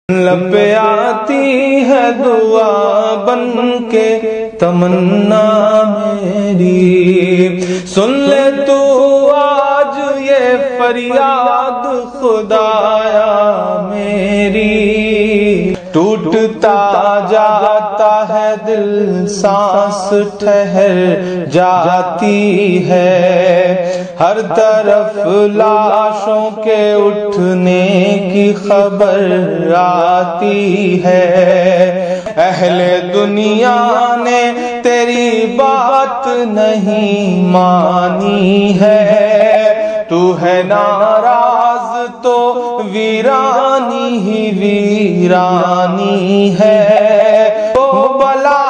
لب آتی ہے دعا بن کے تمنا میری، سن لے تو آج یہ فریاد خدایا میری۔ ٹوٹتا جاتا ہے دل، سانس ٹھہر جاتی ہے، ہر طرف لاشوں کے اٹھنے کی خبر آتی ہے۔ اہل دنیا نے تیری بات نہیں مانی ہے، تو ہے ناراض تو ویرانی ہی ویرانی ہے۔ وہ بلا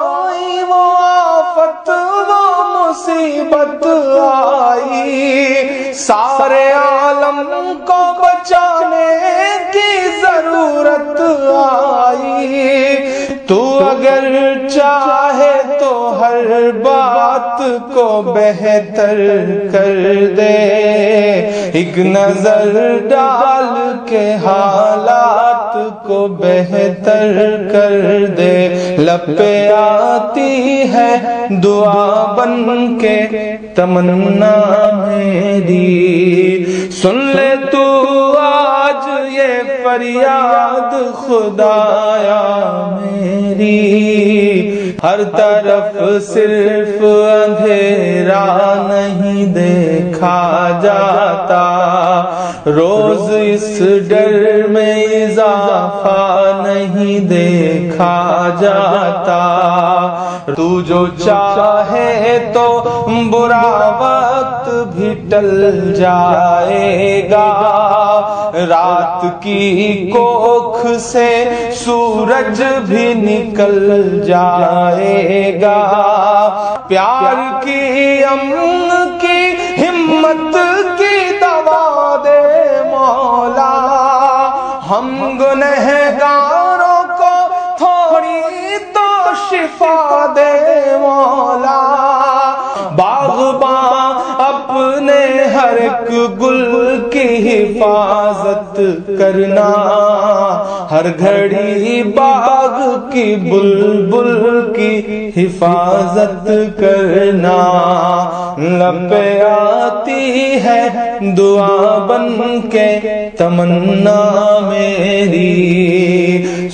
آئی، وہ آفت، وہ مصیبت آئی، سارے عالم کو بچانے کی ضرورت آئی۔ تو اگر چاہے تو ہر بات کو بہتر کر دے، ایک نظر ڈال کے حالات کو بہتر کر دے۔ لب پہ آتی ہے دعا بن کے تمنا میری، سن لے تو آج یہ فریاد خدایا میری۔ ہر طرف صرف اندھیرا نہیں دیکھا جاتا، روز اس ڈر میں اضافہ نہیں دیکھا جاتا۔ تو جو چاہے تو برا وقت بھی ٹل جائے گا، رات کی کوکھ سے سورج بھی نکل جائے گا۔ پیار کی، امن کی، ہمت کی دوا دے مولا، ہم گنہگاروں کو تھوڑی تو شفا دے مولا۔ باغباں اپنے ہر ایک گل کی حفاظت کرنا، ہر گھڑی باغ کی بلبل کی حفاظت کرنا۔ لب پہ آتی ہے دعا بن کے تمنا میری،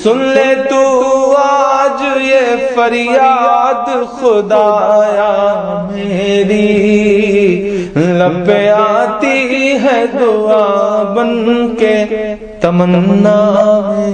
سن لے تو آج یہ فریاد خدایا میری۔ لب پہ آتی ہے دعا بن کے تمنا میری۔